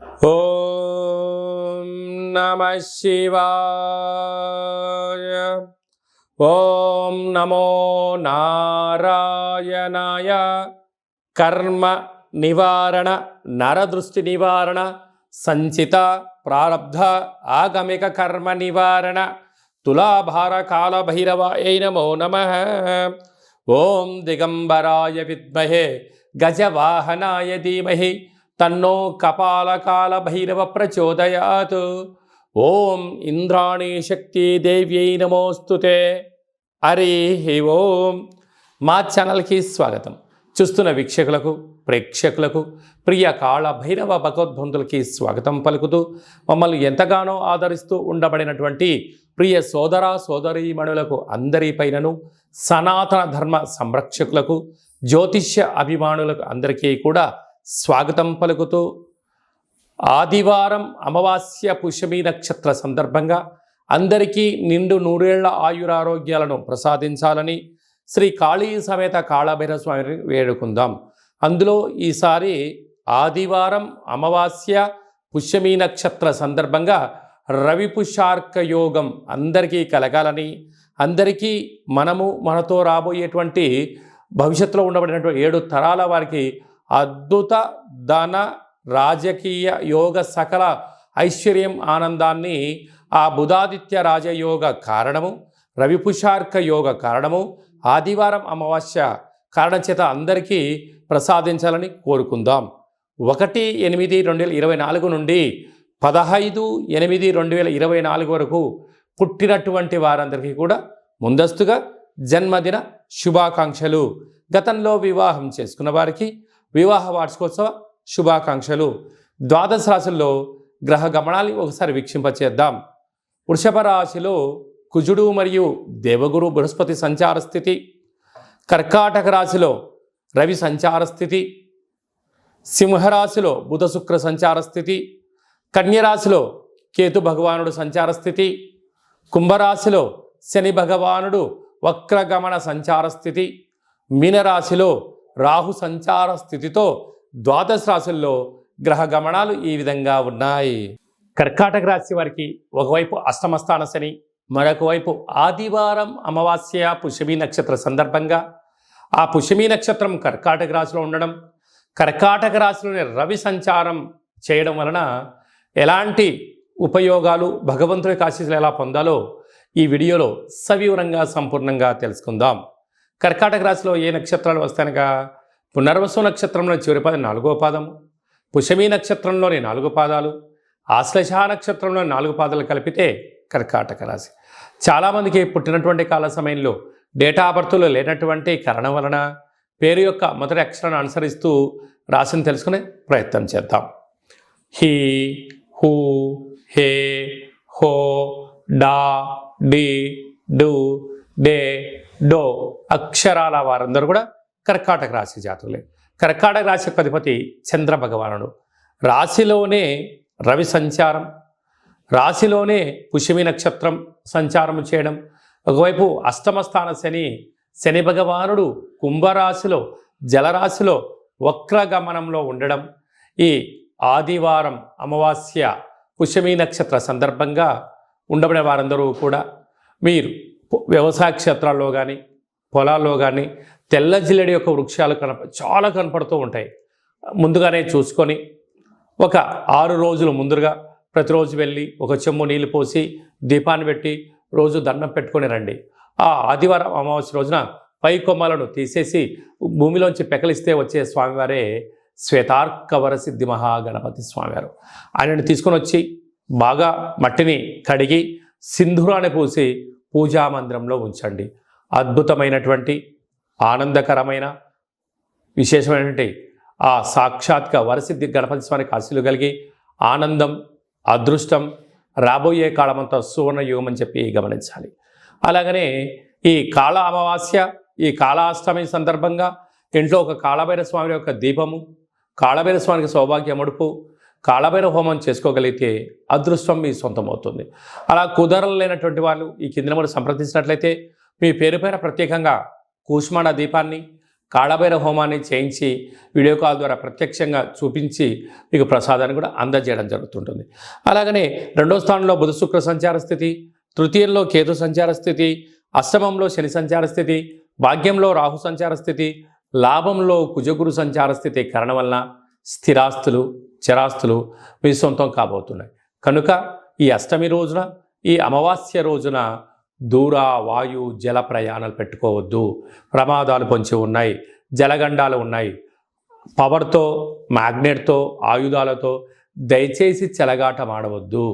ఓం నమః శివాయ. ఓం నమో నారాయణాయ. కర్మ నివారణ, నరదృష్టి నివారణ, సంచిత ప్రారబ్ధ ఆగమిక కర్మ నివారణ, తులాభార కాల భైరవాయ నమో నమః. ఓం దిగంబరాయ విద్మహే గజవాహనాయ ధీమహి తన్నో కపాలకాల భైరవ ప్రచోదయాత్. ఓం ఇంద్రాణీ శక్తి దేవ్యై నమోస్తుతే. హరి ఓం. మా ఛానల్కి స్వాగతం. చూస్తున్న వీక్షకులకు, ప్రేక్షకులకు, ప్రియ కాళ భైరవ భగవద్బంధులకి స్వాగతం పలుకుతూ, మమ్మల్ని ఎంతగానో ఆదరిస్తూ ఉండబడినటువంటి ప్రియ సోదర సోదరీమణులకు అందరిపైనను, సనాతన ధర్మ సంరక్షకులకు, జ్యోతిష్య అభిమానులకు అందరికీ కూడా స్వాగతం పలుకుతూ, ఆదివారం అమావాస్య పుష్యమి నక్షత్ర సందర్భంగా అందరికీ నిండు నూరేళ్ల ఆయురారోగ్యాలను ప్రసాదించాలని శ్రీ కాళీ సమేత కాళభైరవ స్వామిని వేడుకుందాం. అందులో ఈసారి ఆదివారం అమావాస్య పుష్యమి నక్షత్ర సందర్భంగా రవి పుష్యార్క యోగం అందరికీ కలగాలని, అందరికీ మనతో రాబోయేటువంటి భవిష్యత్తులో ఉండబడినటువంటి 7 తరాల వారికి అద్భుత ధన రాజకీయ యోగ సకల ఐశ్వర్యం ఆనందాన్ని ఆ బుధాదిత్య రాజయోగ కారణము, రవిపుషార్క యోగ కారణము, ఆదివారం అమావాస్య కారణం చేత అందరికీ ప్రసాదించాలని కోరుకుందాం. 1/8/2024 నుండి 15/8/2024 వరకు పుట్టినటువంటి వారందరికీ కూడా ముందస్తుగా జన్మదిన శుభాకాంక్షలు. గతంలో వివాహం చేసుకున్న వారికి వివాహ వార్షికోత్సవ శుభాకాంక్షలు. ద్వాదశ రాశుల్లో గ్రహ గమనాన్ని ఒకసారి వీక్షింపచేద్దాం. వృషభ రాశిలో కుజుడు మరియు దేవగురు బృహస్పతి సంచార స్థితి, కర్కాటక రాశిలో రవి సంచార స్థితి, సింహరాశిలో బుధ శుక్ర సంచార స్థితి, కన్యరాశిలో కేతు భగవానుడు సంచార స్థితి, కుంభరాశిలో శని భగవానుడు వక్రగమన సంచార స్థితి, మీనరాశిలో రాహు సంచార స్థితితో ద్వాదశ రాశుల్లో గ్రహ గమనాలు ఈ విధంగా ఉన్నాయి. కర్కాటక రాశి వారికి ఒకవైపు అష్టమస్థాన శని, మరొక వైపు ఆదివారం అమావాస్య పుష్యమి నక్షత్ర సందర్భంగా ఆ పుష్యమి నక్షత్రం కర్కాటక రాశిలో ఉండడం, కర్కాటక రాశిలోని రవి సంచారం చేయడం వలన ఎలాంటి ఉపయోగాలు, భగవంతుడి ఆశీస్సులు ఎలా పొందాలో ఈ వీడియోలో సవివరంగా సంపూర్ణంగా తెలుసుకుందాం. కర్కాటక రాశిలో ఏ నక్షత్రాలు వస్తాయనగా పునర్వసు నక్షత్రంలో చివరి పాదం 4వ పాదము, పుష్యమి నక్షత్రంలోని 4 పాదాలు, ఆశ్లేష నక్షత్రంలోని 4 పాదాలు కలిపితే కర్కాటక రాశి. చాలామందికి పుట్టినటువంటి కాల సమయంలో డేటా ఆఫ్ బర్త్లో లేనటువంటి కారణం వలన పేరు యొక్క మొదటి అక్షరాన్ని అనుసరిస్తూ రాశిని తెలుసుకునే ప్రయత్నం చేద్దాం. హీ, హూ, హే, హో, డా, డి, డు, డే, డో అక్షరాల వారందరూ కూడా కర్కాటక రాశి జాతకులే. కర్కాటక రాశి యొక్క అధిపతి చంద్ర భగవానుడు. రాశిలోనే రవి సంచారం, రాశిలోనే పుష్యమి నక్షత్రం సంచారం చేయడం, ఒకవైపు అష్టమస్థాన శని భగవానుడు కుంభరాశిలో జలరాశిలో వక్రగమనంలో ఉండడం, ఈ ఆదివారం అమావాస్య పుష్యమి నక్షత్ర సందర్భంగా ఉండబడే వారందరూ కూడా మీరు వ్యవసాయ క్షేత్రాల్లో కానీ పొలాల్లో కానీ తెల్ల జిల్లెడి యొక్క వృక్షాలు చాలా కనపడుతూ ఉంటాయి. ముందుగానే చూసుకొని ఒక 6 రోజులు ముందుగా ప్రతిరోజు వెళ్ళి ఒక చెంబు నీళ్ళు పోసి దీపాన్ని పెట్టి రోజు దండం పెట్టుకొని రండి. ఆ ఆదివారం అమావాస్య రోజున పై కొమ్మలను తీసేసి భూమిలోంచి పెకలిస్తే వచ్చే స్వామివారే శ్వేతార్కవర సిద్ధి మహాగణపతి స్వామివారు. ఆయనను తీసుకొని వచ్చి బాగా మట్టిని కడిగి సింధూరాన్ని పూసి పూజా మందిరంలో ఉంచండి. అద్భుతమైనటువంటి ఆనందకరమైన విశేషమైనటువంటి ఆ సాక్షాత్గా వరసిద్ధి గణపతి స్వామికి ఆశీస్సులు కలిగి ఆనందం, అదృష్టం రాబోయే కాలమంతా సువర్ణ యుగం అని చెప్పి గమనించాలి. అలాగనే ఈ కాళ అమావాస్య, ఈ కాళాష్టమి సందర్భంగా ఇంట్లో ఒక కాళభైరవ స్వామి యొక్క దీపము, కాళభైరవ స్వామికి సౌభాగ్య ముడుపు, కాళభైరవ హోమం చేసుకోగలిగితే అదృష్టం మీ సొంతమవుతుంది. అలా కుదరలేనటువంటి వాళ్ళు ఈ కింద నెంబర్ సంప్రదించినట్లయితే మీ పేరు పైన ప్రత్యేకంగా కూష్మాండ దీపాన్ని కాళభైరవ హోమాన్ని చేయించి వీడియో కాల్ ద్వారా ప్రత్యక్షంగా చూపించి మీకు ప్రసాదాన్ని కూడా అందజేయడం జరుగుతుంటుంది. అలాగనే 2వ స్థానంలో బుధ శుక్ర సంచార స్థితి, తృతీయంలో కేతు సంచార స్థితి, అష్టమంలో శని సంచార స్థితి, భాగ్యంలో రాహు సంచార స్థితి, లాభంలో కుజగురు సంచార స్థితి కారణం వలన స్థిరాస్తులు చరాస్తులు మీ సొంతం కాబోతున్నాయి. కనుక ఈ అష్టమి రోజున, ఈ అమావాస్య రోజున దూర వాయు జల ప్రయాణాలు పెట్టుకోవద్దు. ప్రమాదాలు పొంచి ఉన్నాయి, జలగండాలు ఉన్నాయి. పవర్తో, మ్యాగ్నెట్తో, ఆయుధాలతో దయచేసి చెలగాటం ఆడవద్దు.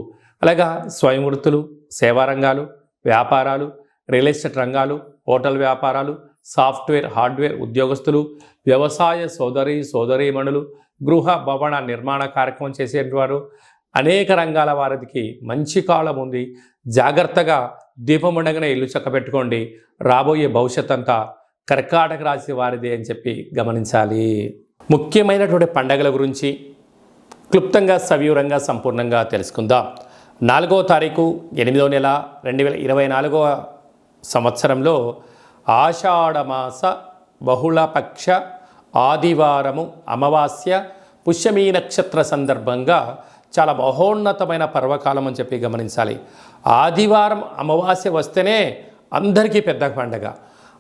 అలాగా స్వయం వృత్తులు, సేవారంగాలు, వ్యాపారాలు, రియల్ ఎస్టేట్ రంగాలు, హోటల్ వ్యాపారాలు, సాఫ్ట్వేర్, హార్డ్వేర్ ఉద్యోగస్తులు, వ్యవసాయ సోదరీమణులు, గృహ భవన నిర్మాణ కార్యక్రమం చేసేవారు, అనేక రంగాల వారికి మంచి కాలం ఉంది. జాగ్రత్తగా దీపం ఉండగానే ఇల్లు చక్కబెట్టుకోండి. రాబోయే భవిష్యత్ అంతా కర్కాటక రాశి వారిదే అని చెప్పి గమనించాలి. ముఖ్యమైనటువంటి పండగల గురించి క్లుప్తంగా సవివరంగా సంపూర్ణంగా తెలుసుకుందాం. 4వ తారీఖు 8వ నెల 2024వ సంవత్సరంలో ఆషాఢమాస బహుళపక్ష ఆదివారము అమావాస్య పుష్యమీ నక్షత్ర సందర్భంగా చాలా మహోన్నతమైన పర్వకాలం అని చెప్పి గమనించాలి. ఆదివారం అమావాస్య వస్తేనే అందరికీ పెద్ద పండగ.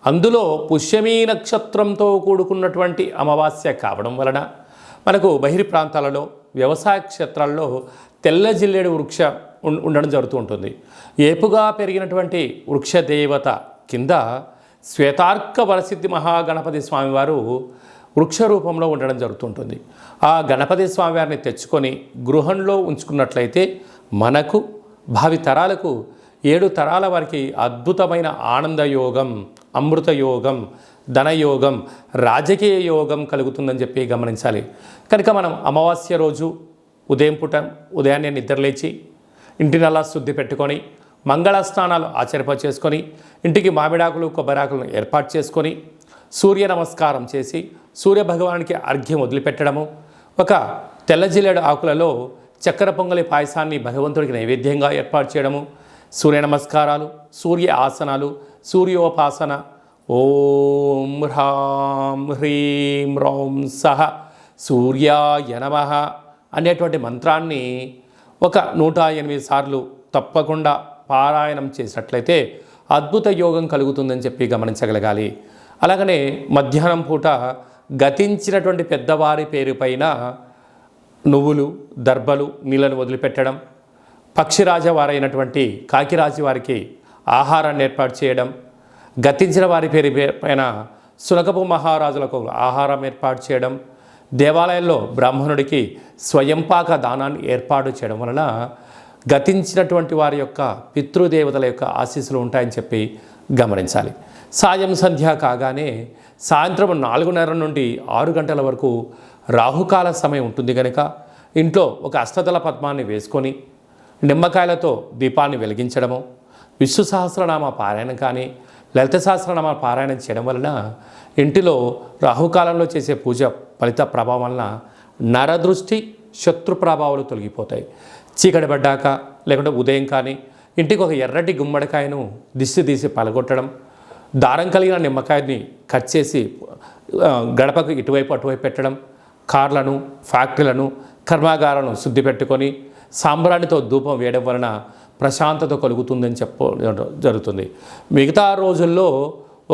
అందులో పుష్యమీ నక్షత్రంతో కూడుకున్నటువంటి అమావాస్య కావడం వలన మనకు బహిర్ ప్రాంతాలలో వ్యవసాయ క్షేత్రాల్లో తెల్ల జిల్లేడు వృక్ష ఉండడం జరుగుతూ ఉంటుంది. ఏపుగా పెరిగినటువంటి వృక్ష దేవత కింద శ్వేతార్క వరసిద్ధి మహాగణపతి స్వామివారు వృక్ష రూపంలో ఉండడం జరుగుతుంటుంది. ఆ గణపతి స్వామివారిని తెచ్చుకొని గృహంలో ఉంచుకున్నట్లయితే మనకు భావి తరాలకు 7 తరాల వారికి అద్భుతమైన ఆనందయోగం, అమృతయోగం, ధనయోగం, రాజకీయ యోగం కలుగుతుందని చెప్పి గమనించాలి. కనుక మనం అమావాస్య రోజు ఉదయాన్నే నిద్రలేచి ఇంటినల్లా శుద్ధి పెట్టుకొని మంగళ స్నానాలు చేసుకొని ఇంటికి మామిడాకులు కొబ్బరాకులను ఏర్పాటు చేసుకొని సూర్య నమస్కారం చేసి సూర్య భగవానికి అర్ఘ్యం వదిలిపెట్టడము, ఒక తెల్ల జిల్లేడు ఆకులలో చక్కెర పొంగలి పాయసాన్ని భగవంతుడికి నైవేద్యంగా ఏర్పాటు చేయడము, సూర్య నమస్కారాలు, సూర్య ఆసనాలు, సూర్యోపాసన, ఓం హ్రాం హ్రీం రౌం సహ సూర్యాయ నమః అనేటువంటి మంత్రాన్ని ఒక 108 సార్లు తప్పకుండా పారాయణం చేసినట్లయితే అద్భుత యోగం కలుగుతుందని చెప్పి గమనించగలగాలి. అలాగనే మధ్యాహ్నం పూట గతించినటువంటి పెద్దవారి పేరుపైన నువ్వులు, దర్భలు, నీళ్ళను వదిలిపెట్టడం, పక్షిరాజ వారైనటువంటి కాకిరాజు వారికి ఆహారాన్ని ఏర్పాటు చేయడం, గతించిన వారి పేరు పైన సునకపు మహారాజులకు ఆహారం ఏర్పాటు చేయడం, దేవాలయంలో బ్రాహ్మణుడికి స్వయంపాక దానాన్ని ఏర్పాటు చేయడం వలన గతించినటువంటి వారి యొక్క పితృదేవతల యొక్క ఆశీస్సులు ఉంటాయని చెప్పి గమనించాలి. సాయం సంధ్య కాగానే సాయంత్రం 4:30 నుండి 6 గంటల వరకు రాహుకాల సమయం ఉంటుంది కనుక ఇంట్లో ఒక అష్టదళ పద్మాన్ని వేసుకొని నిమ్మకాయలతో దీపాన్ని వెలిగించడము, విష్ణు సహస్రనామ పారాయణం కానీ లలిత సహస్రనామ పారాయణం చేయడం వలన ఇంటిలో రాహుకాలంలో చేసే పూజ ఫలిత ప్రభావం వలన నరదృష్టి, శత్రు ప్రభావాలు తొలగిపోతాయి. చీకటి పడ్డాక లేకుంటే ఉదయం కానీ ఇంటికి ఒక ఎర్రటి గుమ్మడికాయను దిష్టి తీసి పలగొట్టడం, దారం కలిగిన నిమ్మకాయని కట్ చేసి గడపకు ఇటువైపు అటువైపు పెట్టడం, కార్లను, ఫ్యాక్టరీలను, కర్మాగారాలను శుద్ధి పెట్టుకొని సాంబ్రాణితో ధూపం వేయడం వలన ప్రశాంతత కలుగుతుందని జరుగుతుంది. మిగతా రోజుల్లో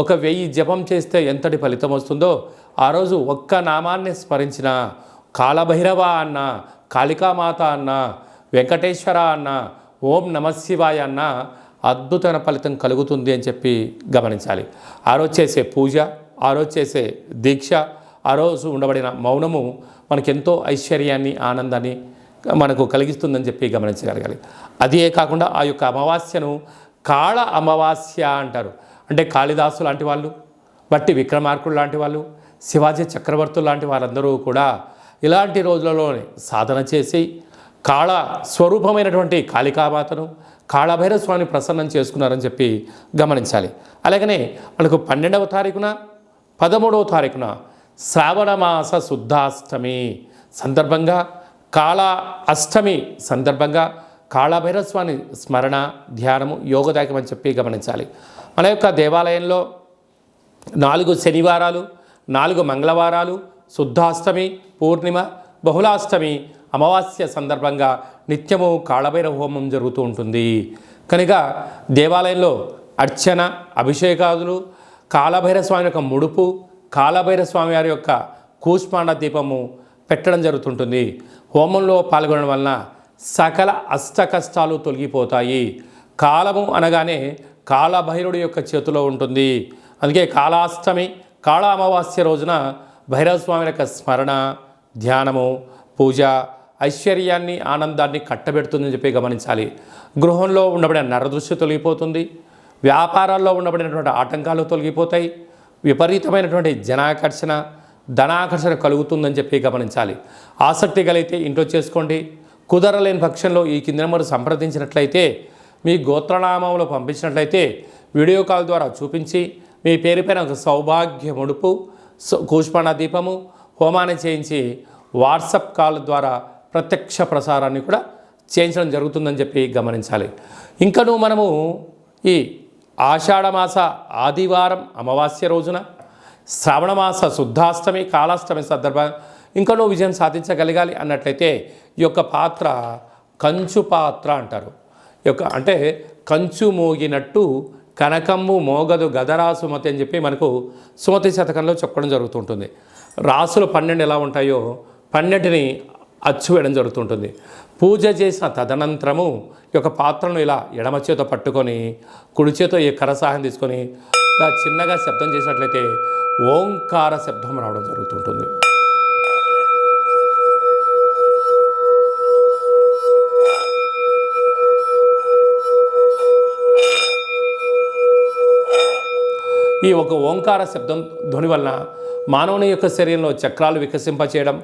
1000 జపం చేస్తే ఎంతటి ఫలితం వస్తుందో ఆ రోజు ఒక్క నామాన్ని స్మరించిన కాలభైరవ అన్న, కాళికామాత అన్న, వెంకటేశ్వర అన్న, ఓం నమశివాయ అన్న అద్భుతమైన ఫలితం కలుగుతుంది అని చెప్పి గమనించాలి. ఆ రోజు చేసే పూజ, ఆ రోజు చేసే దీక్ష, ఆ రోజు ఉండబడిన మౌనము మనకెంతో ఐశ్వర్యాన్ని, ఆనందాన్ని మనకు కలిగిస్తుందని చెప్పి గమనించగలగాలి. అదే కాకుండా ఆ యొక్క అమావాస్యను కాళ అమావాస్య అంటారు. అంటే కాళిదాసు లాంటి వాళ్ళు, బట్టి విక్రమార్కుడు లాంటి వాళ్ళు, శివాజీ చక్రవర్తులు లాంటి వారందరూ కూడా ఇలాంటి రోజులలోనే సాధన చేసి కాళ స్వరూపమైనటువంటి కాళికామాతను, కాళభైరవ స్వామిని ప్రసన్నం చేసుకున్నారని చెప్పి గమనించాలి. అలాగనే మనకు 12వ తారీఖున 13వ తారీఖున శ్రావణమాస శుద్ధాష్టమి సందర్భంగా, కాళ అష్టమి సందర్భంగా కాళభైరవ స్వామి స్మరణ, ధ్యానము యోగదాయకం అని చెప్పి గమనించాలి. మన యొక్క దేవాలయంలో 4 శనివారాలు, 4 మంగళవారాలు, శుద్ధాష్టమి, పూర్ణిమ, బహుళాష్టమి, అమావాస్య సందర్భంగా నిత్యము కాళభైరవ హోమం జరుగుతూ ఉంటుంది. కనుక దేవాలయంలో అర్చన, అభిషేకాదులు, కాళభైరవ స్వామి యొక్క ముడుపు, కాళభైరవ స్వామి వారి యొక్క కూష్మాండ దీపము పెట్టడం జరుగుతుంటుంది. హోమంలో పాల్గొనడం వలన సకల అష్ట కష్టాలు తొలగిపోతాయి. కాలము అనగానే కాళభైరుడి యొక్క చేతిలో ఉంటుంది. అందుకే కాళాష్టమి, కాళ అమావాస్య రోజున భైరవ స్వామి యొక్క స్మరణ, ధ్యానము, పూజ ఐశ్వర్యాన్ని, ఆనందాన్ని కట్టబెడుతుందని చెప్పి గమనించాలి. గృహంలో ఉండబడిన నరదృష్టి తొలగిపోతుంది. వ్యాపారాల్లో ఉండబడినటువంటి ఆటంకాలు తొలగిపోతాయి. విపరీతమైనటువంటి జనాకర్షణ, ధనాకర్షణ కలుగుతుందని చెప్పి గమనించాలి. ఆసక్తి కలిగితే ఇంట్లో చేసుకోండి. కుదరలేని పక్షంలో ఈ కింద నెంబర్ సంప్రదించినట్లయితే, మీ గోత్రనామంలో పంపించినట్లయితే వీడియో కాల్ ద్వారా చూపించి మీ పేరుపైన ఒక సౌభాగ్య ముడుపు, కూష్మాండ దీపము, హోమాన్ని చేయించి వాట్సాప్ కాల్ ద్వారా ప్రత్యక్ష ప్రసారాన్ని కూడా చేయించడం జరుగుతుందని చెప్పి గమనించాలి. ఇంకనూ మనము ఈ ఆషాఢమాస ఆదివారం అమావాస్య రోజున, శ్రావణమాస శుద్ధాష్టమి, కాళాష్టమి సందర్భంగా ఇంకనూ విజయం సాధించగలగాలి అన్నట్లయితే ఈ యొక్క పాత్ర కంచు పాత్ర అంటారు. ఈ యొక్క అంటే కంచు మోగినట్టు కనకమ్ము మోగదు గదరా సుమతి అని చెప్పి మనకు సుమతి శతకంలో చెప్పడం జరుగుతుంటుంది. రాసులు 12 ఎలా ఉంటాయో 12ని అచ్చు వేయడం జరుగుతుంటుంది. పూజ చేసిన తదనంతరము ఈ యొక్క పాత్రను ఇలా ఎడమ చేతో పట్టుకొని కుడి చేతో ఈ కరసాహం తీసుకొని ఇలా చిన్నగా శబ్దం చేసినట్లయితే ఓంకార శబ్దం రావడం జరుగుతుంటుంది. ఈ ఒక ఓంకార శబ్దం ధ్వని వలన మానవుని యొక్క శరీరంలో చక్రాలు వికసింపచేయడం,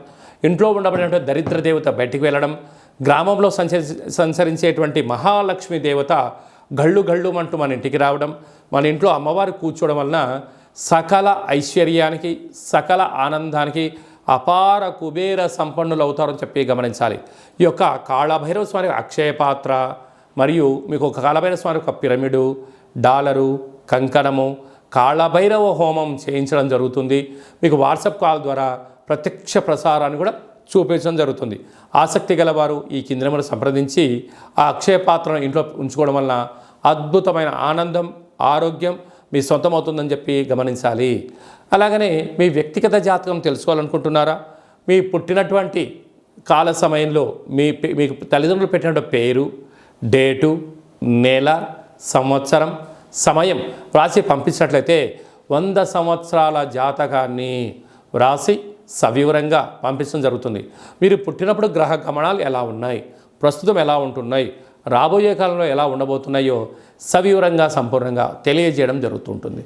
ఇంట్లో ఉండబడినటువంటి దరిద్ర దేవత బయటికి వెళ్ళడం, గ్రామంలో సంచరించేటువంటి మహాలక్ష్మి దేవత గళ్ళు గళ్ళు అంటూ మన ఇంటికి రావడం, మన ఇంట్లో అమ్మవారు కూర్చోవడం వలన సకల ఐశ్వర్యానికి, సకల ఆనందానికి అపార కుబేర సంపన్నులు అవుతారని చెప్పి గమనించాలి. ఈ యొక్క కాళభైరవ స్వామి అక్షయ పాత్ర మరియు మీకు ఒక కాళభైరవ స్వామి ఒక పిరమిడు, డాలరు, కంకణము, కాళభైరవ హోమం చేయించడం జరుగుతుంది. మీకు వాట్సాప్ కాల్ ద్వారా ప్రత్యక్ష ప్రసారాన్ని కూడా చూపించడం జరుగుతుంది. ఆసక్తి గలవారు ఈ కింది నెంబర్ సంప్రదించి ఆ అక్షయ పాత్రను ఇంట్లో ఉంచుకోవడం వలన అద్భుతమైన ఆనందం, ఆరోగ్యం మీ సొంతమవుతుందని చెప్పి గమనించాలి. అలాగనే మీ వ్యక్తిగత జాతకం తెలుసుకోవాలనుకుంటున్నారా? మీ పుట్టినటువంటి కాల సమయంలో మీకు తల్లిదండ్రులు పెట్టినటువంటి పేరు, డేటు, నెల, సంవత్సరం, సమయం వ్రాసి పంపించినట్లయితే 100 సంవత్సరాల జాతకాన్ని వ్రాసి సవివరంగా పంపించడం జరుగుతుంది. మీరు పుట్టినప్పుడు గ్రహ గమనాలు ఎలా ఉన్నాయి, ప్రస్తుతం ఎలా ఉంటున్నాయి, రాబోయే కాలంలో ఎలా ఉండబోతున్నాయో సవివరంగా సంపూర్ణంగా తెలియజేయడం జరుగుతుంటుంది.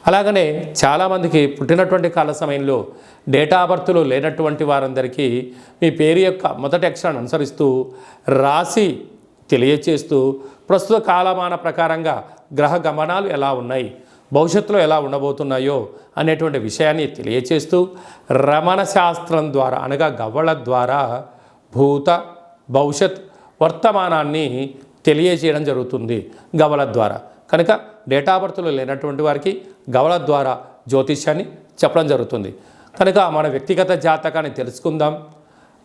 అలాగనే చాలామందికి పుట్టినటువంటి కాల సమయంలో డేటా బర్త్లు లేనటువంటి వారందరికీ మీ పేరు యొక్క మొదటి అక్షరాన్ని అనుసరిస్తూ రాసి తెలియచేస్తూ ప్రస్తుత కాలమాన ప్రకారంగా గ్రహ గమనాలు ఎలా ఉన్నాయి, భవిష్యత్తులో ఎలా ఉండబోతున్నాయో అనేటువంటి విషయాన్ని తెలియచేస్తూ రమణ శాస్త్రం ద్వారా అనగా గవ్వల ద్వారా భూత, భవిష్యత్, వర్తమానాన్ని తెలియజేయడం జరుగుతుంది గవ్వల ద్వారా. కనుక డేటా బర్త్లు లేనటువంటి వారికి గవ్వల ద్వారా జ్యోతిష్యాన్ని చెప్పడం జరుగుతుంది. కనుక మన వ్యక్తిగత జాతకాన్ని తెలుసుకుందాం,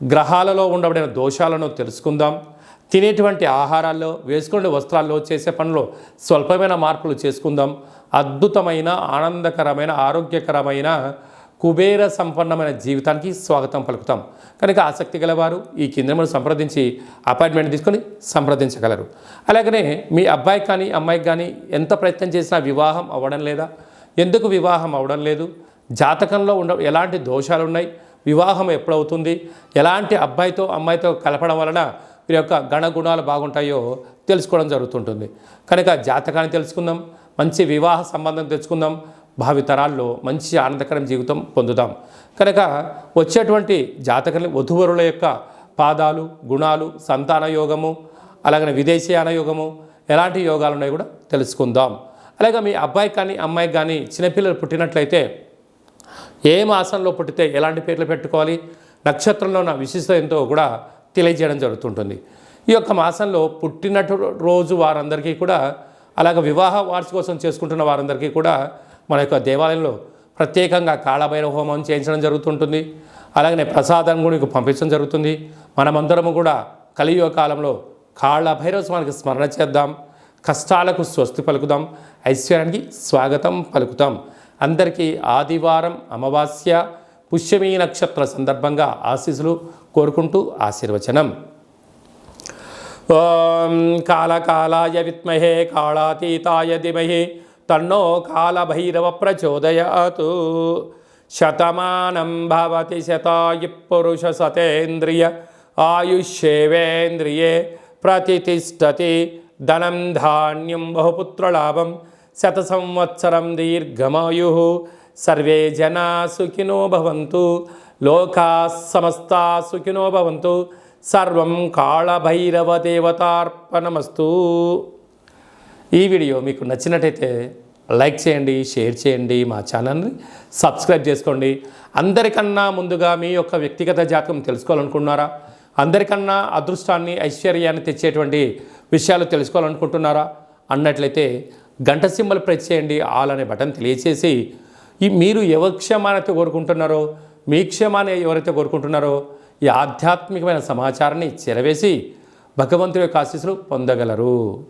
గ్రహాలలో ఉండబడిన దోషాలను తెలుసుకుందాం, తినేటువంటి ఆహారాల్లో, వేసుకునే వస్త్రాల్లో, చేసే పనుల్లో స్వల్పమైన మార్పులు చేసుకుందాం. అద్భుతమైన, ఆనందకరమైన, ఆరోగ్యకరమైన, కుబేర సంపన్నమైన జీవితానికి స్వాగతం పలుకుతాం. కనుక ఆసక్తి గలవారు ఈ కింద సంప్రదించి అపాయింట్మెంట్ తీసుకొని సంప్రదించగలరు. అలాగనే మీ అబ్బాయి కానీ అమ్మాయికి కానీ ఎంత ప్రయత్నం చేసినా వివాహం అవ్వడం లేదా? ఎందుకు వివాహం అవ్వడం లేదు? జాతకంలో ఎలాంటి దోషాలు ఉన్నాయి? వివాహం ఎప్పుడవుతుంది? ఎలాంటి అబ్బాయితో అమ్మాయితో కలపడం వలన వీరి యొక్క గణగుణాలు బాగుంటాయో తెలుసుకోవడం జరుగుతుంటుంది. కనుక జాతకాన్ని తెలుసుకుందాం, మంచి వివాహ సంబంధం తెచ్చుకుందాం, భావితరాల్లో మంచి ఆనందకరం జీవితం పొందుదాం. కనుక వచ్చేటువంటి జాతకాన్ని వధువరుల యొక్క పాదాలు, గుణాలు, సంతాన యోగము, అలాగనే విదేశీయాన యోగము, ఎలాంటి యోగాలు ఉన్నాయో కూడా తెలుసుకుందాం. అలాగే మీ అబ్బాయి కానీ అమ్మాయికి కానీ చిన్నపిల్లలు పుట్టినట్లయితే ఏ మాసంలో పుట్టితే ఎలాంటి పేర్లు పెట్టుకోవాలి, నక్షత్రంలో ఉన్న విశిష్టత ఎంతో కూడా తెలియజేయడం జరుగుతుంటుంది. ఈ యొక్క మాసంలో పుట్టినటు రోజు వారందరికీ కూడా, అలాగే వివాహ వార్షికోత్సవం చేసుకుంటున్న వారందరికీ కూడా మన యొక్క దేవాలయంలో ప్రత్యేకంగా కాళభైరవ హోమం చేయించడం జరుగుతుంటుంది. అలాగనే ప్రసాదం కూడా మీకు పంపించడం జరుగుతుంది. మనమందరము కూడా కలియుగ కాలంలో కాళభైరవ స్వామికి స్మరణ చేద్దాం, కష్టాలకు స్వస్తి పలుకుదాం, ఐశ్వర్యానికి స్వాగతం పలుకుతాం. అందరికీ ఆదివారం అమావాస్య పుష్యమీ నక్షత్ర సందర్భంగా ఆశీస్సులు కోరుకుంటూ ఆశీర్వచనం. ఓం కాళకాలాయ విద్మహే కాళాతీతాయ ధీమహి తన్నో కాళభైరవ ప్రచోదయాత్. శతమానం భవతి శతాయు పురుష సతేంద్రియ ఆయుష్యేవేంద్రియే ప్రతిష్టతి. ధనం ధాన్యం బహుపుత్రలాభం శత సంవత్సరం దీర్ఘమాయు. సర్వే జనా సుఖినో భవంతు, లోకా సమస్తా సుఖినో భవంతు. సర్వం కాళభైరవ దేవతార్పణమస్తు. ఈ వీడియో మీకు నచ్చినట్టయితే లైక్ చేయండి, షేర్ చేయండి, మా ఛానల్ని సబ్స్క్రైబ్ చేసుకోండి. అందరికన్నా ముందుగా మీ యొక్క వ్యక్తిగత జాతకం తెలుసుకోవాలనుకుంటున్నారా? అందరికన్నా అదృష్టాన్ని ఐశ్వర్యాన్ని తెచ్చేటువంటి విషయాలు తెలుసుకోవాలనుకుంటున్నారా అన్నట్లయితే గంట సింబల్ ప్రెస్ చేయండి, ఆల్ అనే బటన్ తెలియచేసి మీరు ఎవరి క్షేమాన్ని కోరుకుంటున్నారో, మీ క్షేమాన్ని ఎవరైతే కోరుకుంటున్నారో ఈ ఆధ్యాత్మికమైన సమాచారాన్ని చెరవేసి భగవంతుడి యొక్క ఆశీస్సులు పొందగలరు.